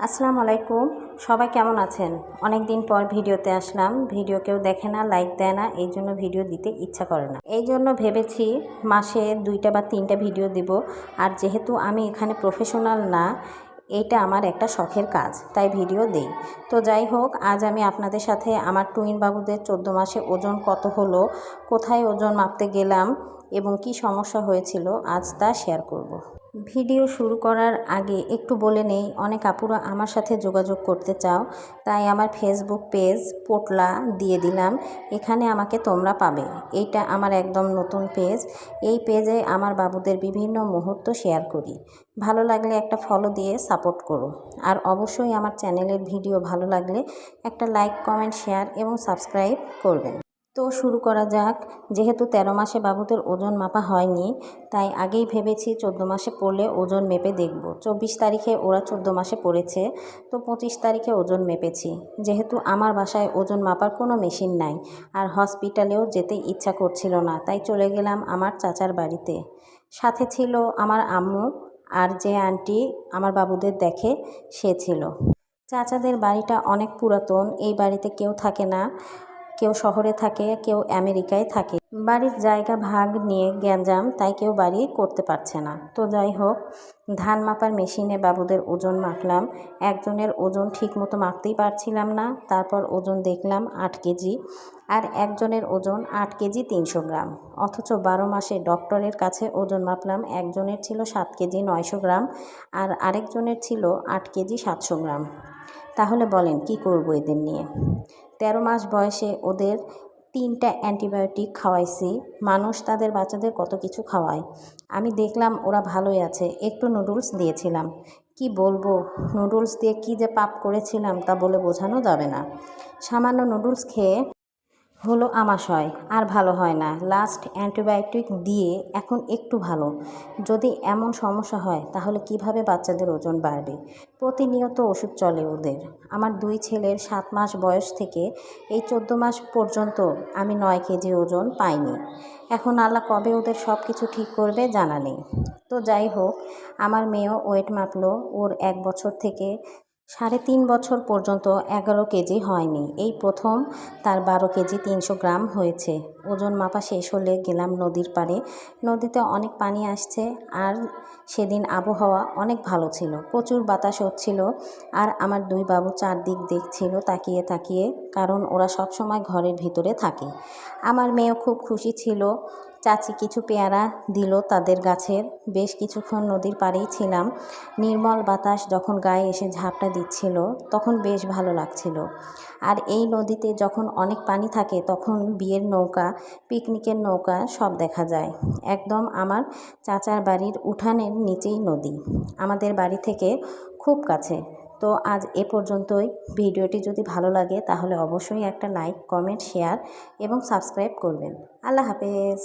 আসসালামু আলাইকুম। সবাই কেমন আছেন? অনেক দিন পর ভিডিওতে আসলাম। ভিডিও কেউ দেখে না, লাইক দেয় না, এই জন্য ভিডিও দিতে ইচ্ছা করে না। এই জন্য ভেবেছি মাসে 2টা বা 3টা ভিডিও দিব। আর যেহেতু আমি এখানে প্রফেশনাল না, এইটা আমার একটা শখের কাজ, তাই ভিডিও দেই। তো যাই হোক, আজ আমি আপনাদের সাথে আমার টুইন বাবুদের 14 মাসে ওজন কত হলো, কোথায় ওজন মাপতে গেলাম এবং কি সমস্যা হয়েছিল, আজ তা শেয়ার করব। ভিডিও শুরু করার আগে একটু বলে নেই, অনেক আপুরা আমার সাথে যোগাযোগ করতে চাও, তাই আমার ফেসবুক পেজ পোটলা দিয়ে দিলাম। এখানে আমাকে তোমরা পাবে। এইটা আমার একদম নতুন পেজ। এই পেজে আমার বাবুদের বিভিন্ন মুহূর্ত শেয়ার করি। ভালো লাগলে একটা ফলো দিয়ে সাপোর্ট করো। আর অবশ্যই আমার চ্যানেলের ভিডিও ভালো লাগলে একটা লাইক, কমেন্ট, শেয়ার এবং সাবস্ক্রাইব করবেন। তো শুরু করা যাক। যেহেতু 13 মাসে বাবুদের ওজন মাপা হয়নি, তাই আগেই ভেবেছি 14 মাসে পড়লে ওজন মেপে দেখব। 24 তারিখে ওরা 14 মাসে পড়েছে, তো 25 তারিখে ওজন মেপেছি। যেহেতু আমার বাসায় ওজন মাপার কোনো মেশিন নাই আর হসপিটালেও যেতে ইচ্ছা করছিল না, তাই চলে গেলাম আমার চাচার বাড়িতে। সাথে ছিল আমার আম্মু আর যে আন্টি আমার বাবুদের দেখে সে ছিল। চাচাদের বাড়িটা অনেক পুরাতন। এই বাড়িতে কেউ থাকে না, কেউ শহরে থাকে, কেউ আমেরিকায় থাকে। বাড়ির জায়গা ভাগ নিয়ে গ্যাঞ্জাম, তাই কেউ বাড়ি করতে পারছে না। তো যাই হোক, ধান মাপার মেশিনে বাবুদের ওজন মাপলাম। একজনের ওজন ঠিক মতো মাপতেই পারছিলাম না, তারপর ওজন দেখলাম 8 কেজি, আর একজনের ওজন 8 কেজি 300 গ্রাম। অথচ 12 মাসে ডক্টরের কাছে ওজন মাপলাম, একজনের ছিল 7 কেজি 900 গ্রাম আর আরেকজনের ছিল 8 কেজি 700 গ্রাম। তাহলে বলেন কি করব এদের নিয়ে? 13 মাস বয়সে ওদের 3টা অ্যান্টিবায়োটিক খাওয়াইছি। মানুষ তাদের বাচ্চাদের কত কিছু খাওয়ায়। আমি দেখলাম ওরা ভালোই আছে, একটু নুডলস দিয়েছিলাম। কি বলবো, নুডলস দিয়ে কি যে পাপ করেছিলাম তা বলে বোঝানো যাবে না। সামান্য নুডলস খেয়ে হলো আমাশয়, আর ভালো হয় না। লাস্ট অ্যান্টিবায়োটিক দিয়ে এখন একটু ভালো। যদি এমন সমস্যা হয় তাহলে কিভাবে বাচ্চাদের ওজন বাড়বে? প্রতিনিয়ত ওষুধ চলে ওদের। আমার 2 ছেলের 7 মাস বয়স থেকে এই 14 মাস পর্যন্ত আমি 9 কেজি ওজন পাইনি। এখন আল্লাহ কবে ওদের সব কিছু ঠিক করবে জানা নেই। তো যাই হোক, আমার মেয়েও ওয়েট মাপলো। ওর 1 বছর থেকে 3.5 বছর পর্যন্ত 11 কেজি হয়নি। এই প্রথম তার 12 কেজি 300 গ্রাম হয়েছে। ওজন মাপা শেষ হলে গেলাম নদীর পাড়ে। নদীতে অনেক পানি আসছে আর সেদিন আবহাওয়া অনেক ভালো ছিল, প্রচুর বাতাস হচ্ছিল। আর আমার 2 বাবু চারদিক দেখছিল তাকিয়ে তাকিয়ে, কারণ ওরা সব সময় ঘরের ভিতরে থাকে। আমার মেয়েও খুব খুশি ছিল। চাচি কিছু পেয়ারা দিল তাদের গাছের। বেশ কিছুক্ষণ নদীর পাড়েই ছিলাম। নির্মল বাতাস যখন গায়ে এসে ঝাপটা দিচ্ছিল তখন বেশ ভালো লাগছিল। আর এই নদীতে যখন অনেক পানি থাকে তখন বিয়ের নৌকা, পিকনিকের নৌকা সব দেখা যায়। একদম আমার চাচার বাড়ির উঠানের নিচেই নদী, আমাদের বাড়ি থেকে খুব কাছে। তো আজ এ পর্যন্তই। ভিডিওটি যদি ভালো লাগে তাহলে অবশ্যই একটা লাইক, কমেন্ট, শেয়ার এবং সাবস্ক্রাইব করবেন। আল্লাহ হাফেজ।